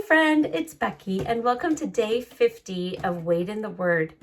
friend, it's Becky, and welcome to day 50 of Wade in the Word.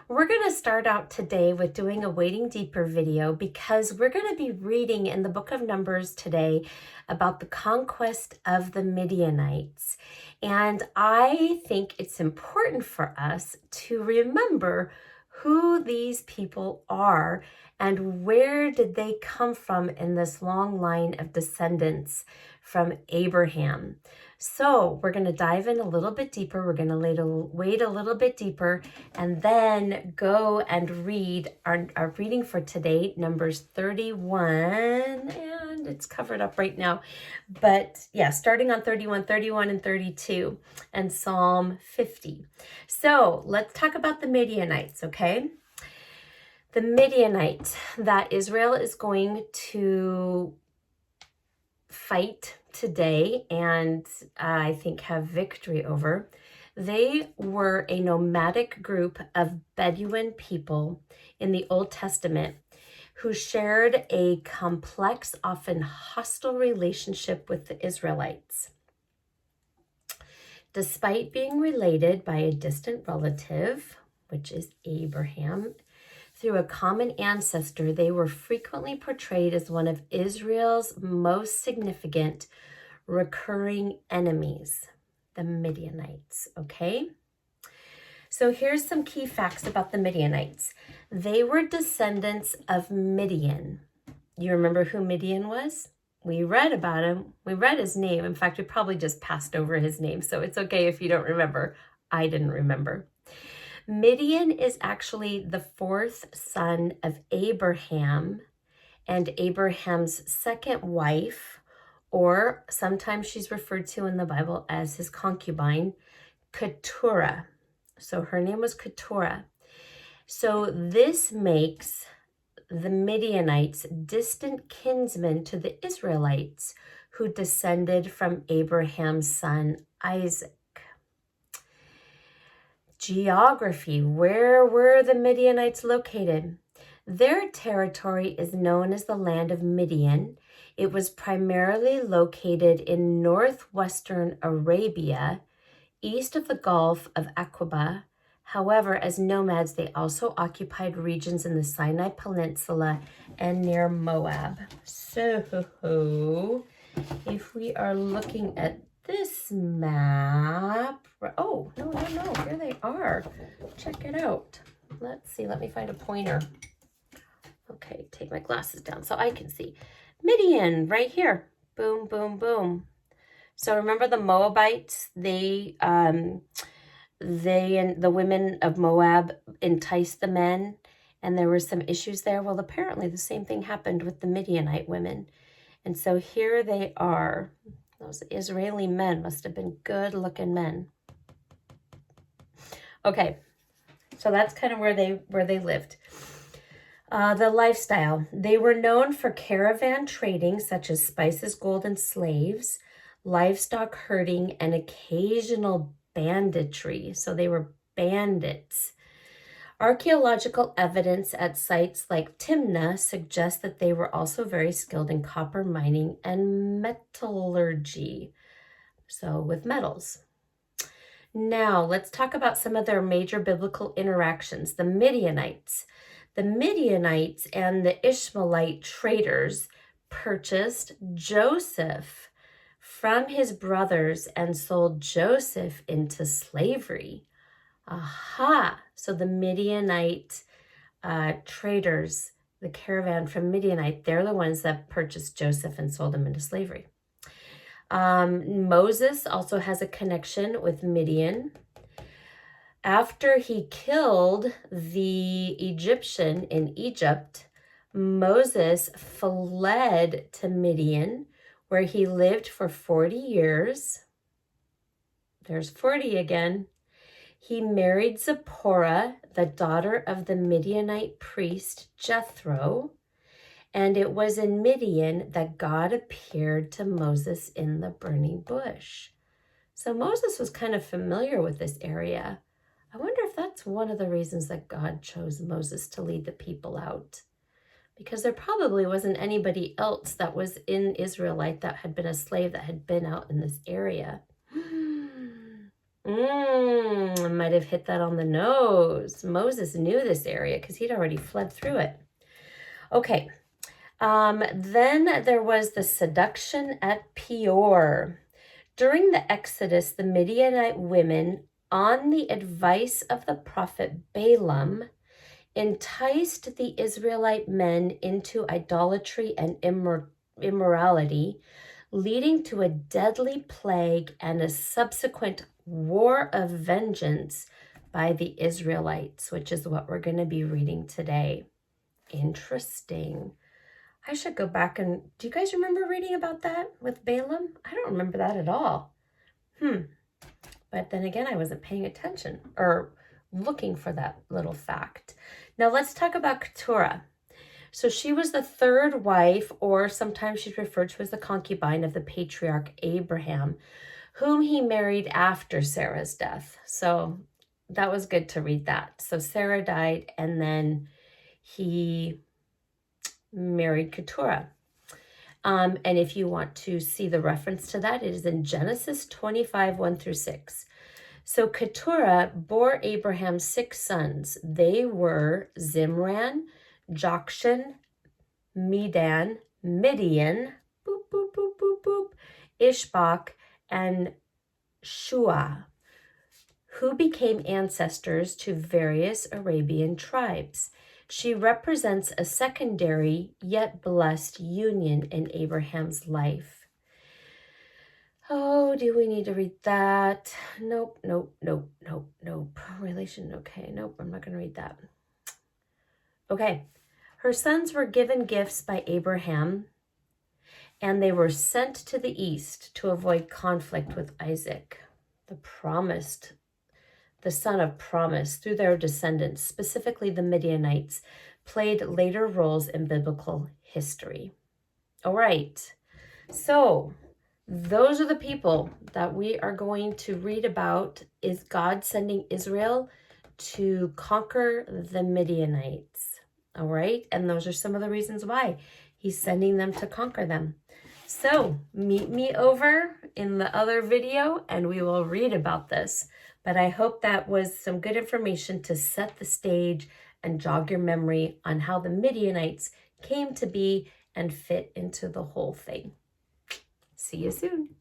We're going to start out today with doing a Wading Deeper video because we're going to be reading in the book of Numbers today about the conquest of the Midianites. And I think it's important for us to remember who these people are and where did they come from in this long line of descendants from Abraham. So we're going to dive in a little bit deeper. We're going to wade a little bit deeper and then go and read our reading for today, Numbers 31, and it's covered up right now. But yeah, starting on 31, 31, and 32, and Psalm 50. So let's talk about the Midianites, okay? The Midianites that Israel is going to fight today and I think have victory over. They were a nomadic group of Bedouin people in the Old Testament who shared a complex, often hostile relationship with the Israelites. Despite being related by a distant relative, which is Abraham, through a common ancestor, they were frequently portrayed as one of Israel's most significant recurring enemies, the Midianites, okay? So here's some key facts about the Midianites. They were descendants of Midian. You remember who Midian was? We read about him. We read his name. In fact, we probably just passed over his name, so it's okay if you don't remember. I didn't remember. Midian is actually the fourth son of Abraham and Abraham's second wife, or sometimes she's referred to in the Bible as his concubine, Keturah. So her name was Keturah. So this makes the Midianites distant kinsmen to the Israelites who descended from Abraham's son Isaac. Geography. Where were the Midianites located? Their territory is known as the land of Midian. It was primarily located in northwestern Arabia, east of the Gulf of Aqaba. However, as nomads, they also occupied regions in the Sinai Peninsula and near Moab. So, if we are looking at this map, oh, no, here they are. Check it out. Let's see, let me find a pointer. Okay, take my glasses down so I can see. Midian, right here. Boom, boom, boom. So remember the Moabites? They and the women of Moab enticed the men, and there were some issues there. Well, apparently the same thing happened with the Midianite women. And so here they are. Those Israeli men must have been good-looking men. Okay, so that's kind of where they lived. The lifestyle. They were known for caravan trading, such as spices, gold, and slaves, livestock herding, and occasional banditry. So they were bandits. Archaeological evidence at sites like Timnah suggests that they were also very skilled in copper mining and metallurgy, so with metals. Now, let's talk about some of their major biblical interactions. The Midianites. The Midianites and the Ishmaelite traders purchased Joseph from his brothers and sold Joseph into slavery. Aha! So the Midianite traders, the caravan from Midianite, they're the ones that purchased Joseph and sold him into slavery. Moses also has a connection with Midian. After he killed the Egyptian in Egypt, Moses fled to Midian, where he lived for 40 years. There's 40 again. He married Zipporah, the daughter of the Midianite priest Jethro, and it was in Midian that God appeared to Moses in the burning bush. So Moses was kind of familiar with this area. I wonder if that's one of the reasons that God chose Moses to lead the people out, because there probably wasn't anybody else that was in Israelite that had been a slave that had been out in this area. I might have hit that on the nose. Moses knew this area because he'd already fled through it. Okay. Then there was the seduction at Peor. During the Exodus, the Midianite women, on the advice of the prophet Balaam, enticed the Israelite men into idolatry and immorality, leading to a deadly plague and a subsequent war of vengeance by the Israelites, which is what we're going to be reading today. Interesting. I should go back and, do you guys remember reading about that with Balaam? I don't remember that at all. But then again, I wasn't paying attention or looking for that little fact. Now let's talk about Keturah. So she was the third wife, or sometimes she's referred to as the concubine of the patriarch Abraham, whom he married after Sarah's death. So that was good to read that. So Sarah died and then he married Keturah. And if you want to see the reference to that, it is in Genesis 25, 1-6. So Keturah bore Abraham 6 sons. They were Zimran, Jokshan, Midian, boop, boop, boop, boop, boop, Ishbak, and Shua, who became ancestors to various Arabian tribes. She represents a secondary yet blessed union in Abraham's life. Oh, do we need to read that? Nope. Relation, okay. Nope, I'm not going to read that. Okay. Her sons were given gifts by Abraham, and they were sent to the east to avoid conflict with Isaac, the son of promise, through their descendants, specifically the Midianites, played later roles in biblical history. All right, so those are the people that we are going to read about. Is God sending Israel to conquer the Midianites? All right, and those are some of the reasons why he's sending them to conquer them. So meet me over in the other video and we will read about this. But I hope that was some good information to set the stage and jog your memory on how the Midianites came to be and fit into the whole thing. See you soon.